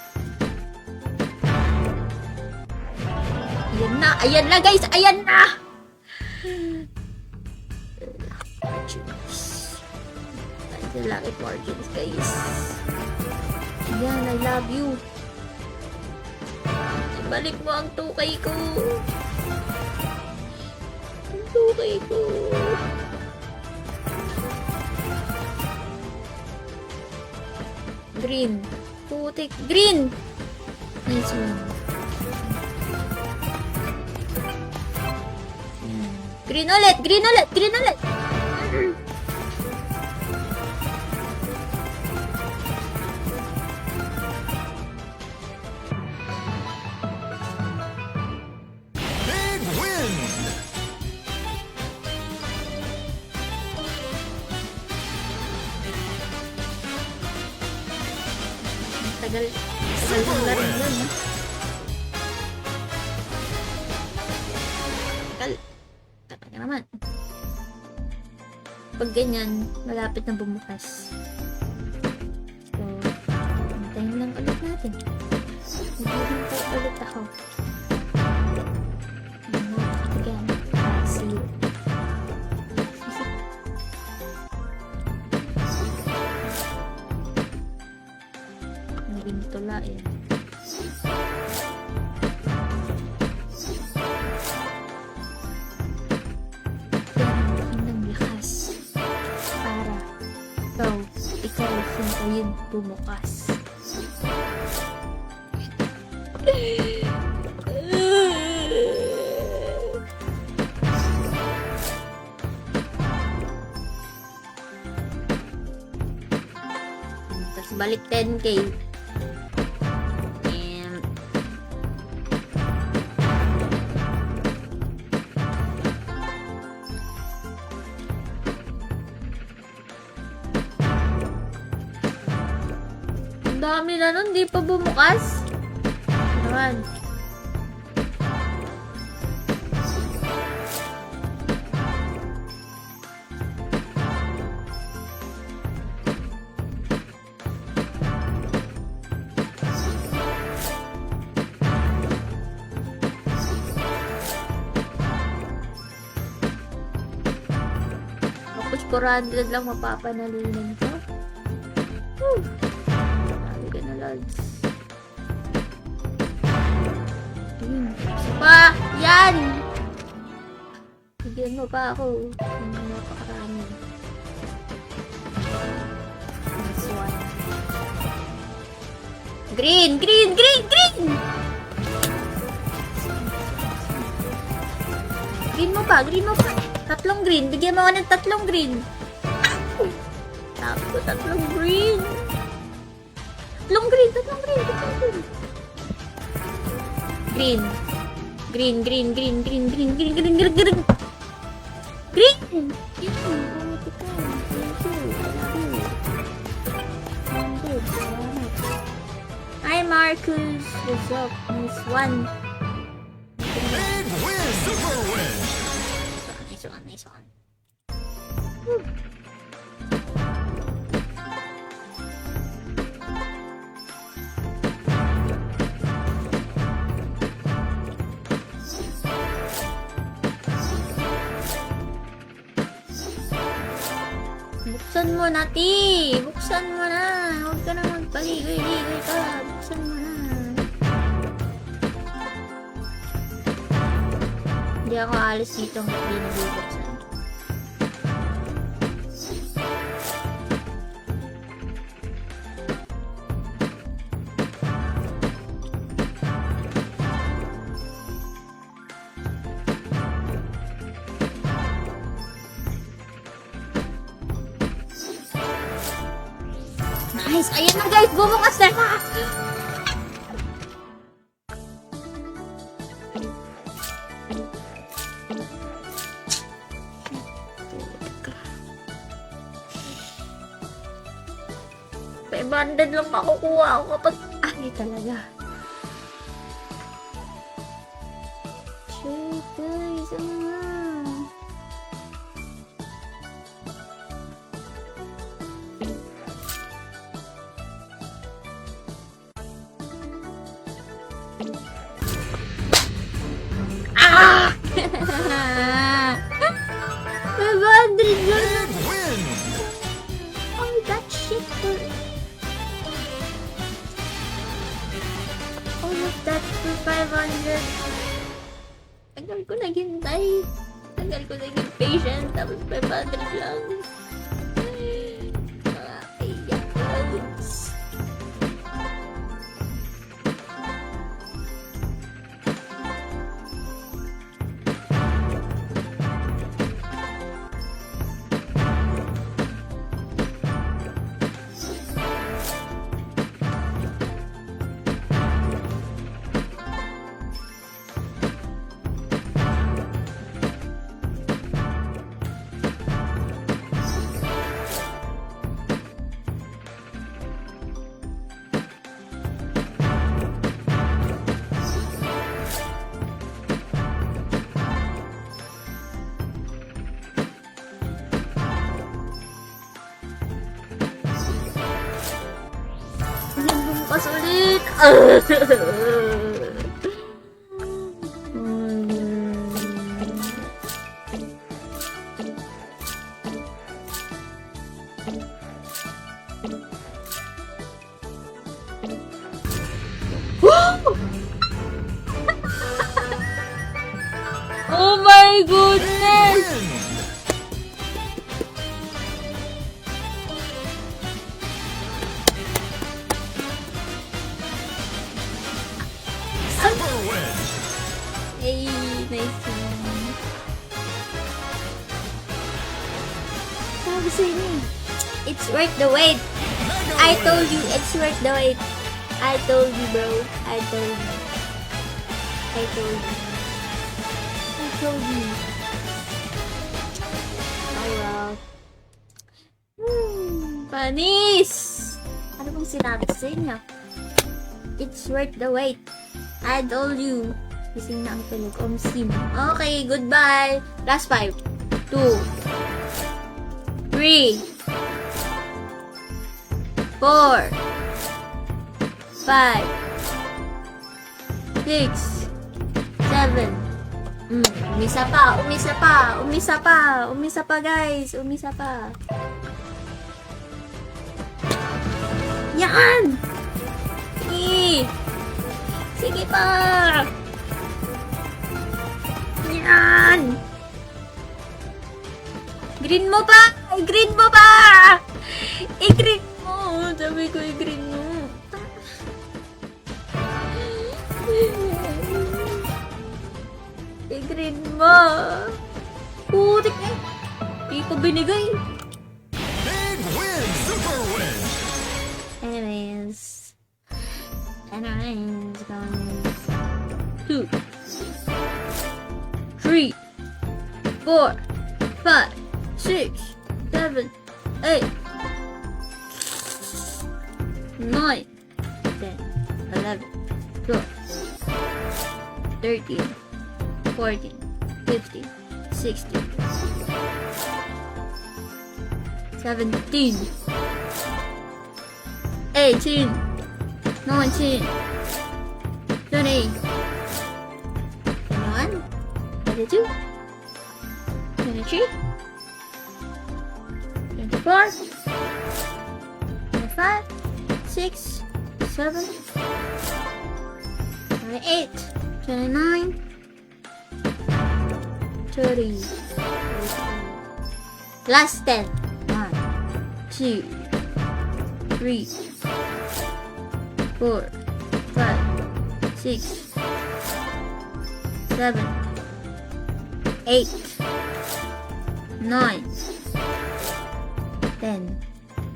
Ayan na! Ayan na, guys! Ayan na! The lucky fortunes, guys. Ayan, I love you. Balik mo ang tukay ko. Ang tukay ko. Green. Putik. Green! Nice one. Green ulit! Green ulit! Green ulit! Tagal ng laro yun, ha? Tagal naman. Pag ganyan, malapit na bumukas. So, hintayin lang ulit natin. Maghihintay ulit ako. Again, see you. Naging tula eh. Yan ng lakas para ikaw hintayin bumukas. Tapos balik 10k. And ang dami na nun, di pa bumukas. Naman. Tapos 400 lang mapapanalinan ko. Woo! Sabi ka na, lads. Isa pa! Yan! Bigyan mo pa ako. Napakarami. This one. Green! Green! Green! Green! Green mo pa! Green mo pa! Tatlong green. Bigyan mo ako ng tatlong green. Tapos tatlong green. Tatlong green. Tatlong green. Tatlong green. Green. Green, green, green, green, green, green, green, green, green. Green! Hi, Marcus. What's up? Nice one. Big win, super win. Nice one, nice one. Buksan mo na, Ti! Buksan mo na! Huwag ka na magpaligay-ligay ka! Buksan mo na! Hindi ako alis dito hanggang di nabubuksan. Nice! Ayan na guys! Bumukas na! May banded lang makukuha ako kapag... Ay, talaga. Shit, guys. Ano na? Ah! May banded lang. Big win. Oh, that shit hurt. All of that for 500. Tagal ko naghintay. Tagal ko naging patient. Tapos 500 lang. Nakakaiyak, guys. Lakas ulit! Oh my goodness! Win! Super win! Hey, nice one. Sabi sa inyo, it's worth the wait. Mega I win! told you, it's worth the wait. I told you, bro. I told you. I told you. I told you. Oh, well. Panis! Ano bang sinabi ko sa inyo? It's worth the wait. I told you. Gising na ang tulog. Sim. Okay, goodbye. Last 5. 2. 3. 4. 5. 6. 7. Umisa pa, umisa pa, umisa pa, umisa pa guys, umisa pa. Yan! Sige pa! Yan! Green mo pa! I-green mo pa! I-green mo! Sabi ko i-green mo. I-green mo! Putik eh! Di ko binigay. Big win! Super win! Anyways, going 2, 3, 4, 5, 6, 7, 8, 9, 10, 11, 12, 13, 14, 15, 16, 17, 18, 19, 20, 21, 22, 23, 24, 25, 6, 7, 28, 29, 30. Last 10. 1, 2, 3, 4, 5, 6, 7, 8, 9, 10,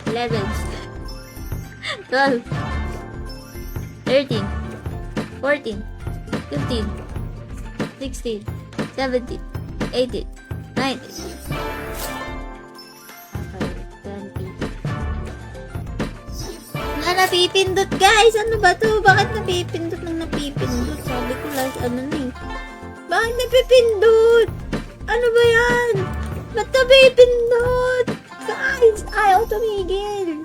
11, 12, 13, 14, 15, 16, 17, 18, 19, 20. Napipindot guys! Ano ba to? Bakit napipindot ng napipindot? Sabi ko last ano na eh. Bakit napipindot? Ano ba yan? Ba't napipindot? Guys! Ayaw tumigil!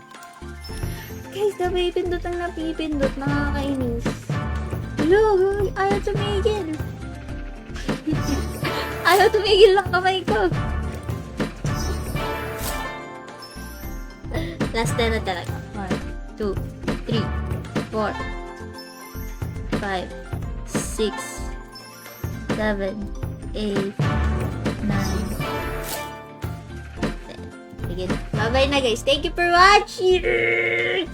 Guys, napipindot ang napipindot. Nakakainis. Hello, guys! Ayaw tumigil! Ayaw tumigil lang kamay ko. Last 10 na talaga. 1, 2, 3, 4, 5, 6, 7, 8, 9, 10. Sige. Bye-bye na guys. Thank you for watching.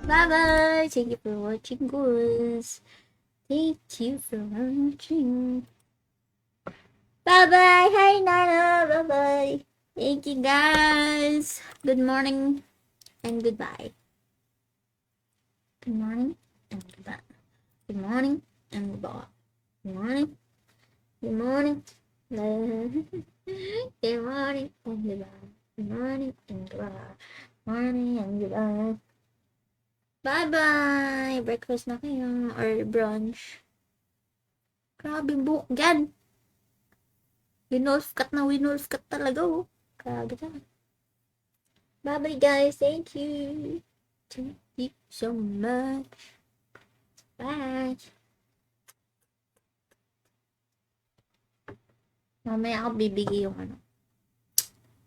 Bye-bye. Thank you for watching guys. Thank you for watching. Bye-bye. Hi Nana. Bye-bye. Thank you guys. Good morning and goodbye. Good morning and goodbye. Good morning and goodbye. Good morning. Good morning. Good morning and goodbye. Good morning and goodbye. Morning and goodbye. Bye-bye. Breakfast na kayo or brunch. Grabe buhok dyan. Winolf cut na winolf cut talaga oh. Grabe ka. Bye-bye guys. Thank you. Thank you so much. Bye. Mamaya ako bibigay yung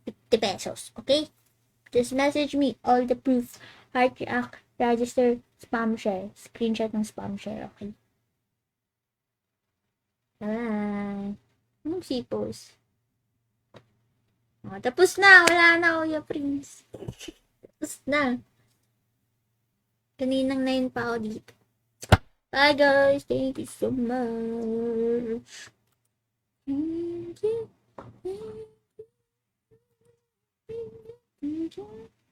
50 pesos. Okay? Just message me all the proof. Heart react, register, spam share. Screenshot ng spam share. Okay? Bye. Anong sipos? Tapos na. Wala na, Kuya Prince. Tapos na. Kaninang 9 pa ako dito. Bye, guys. Thank you so much. Thank you. Thank you. Thank you.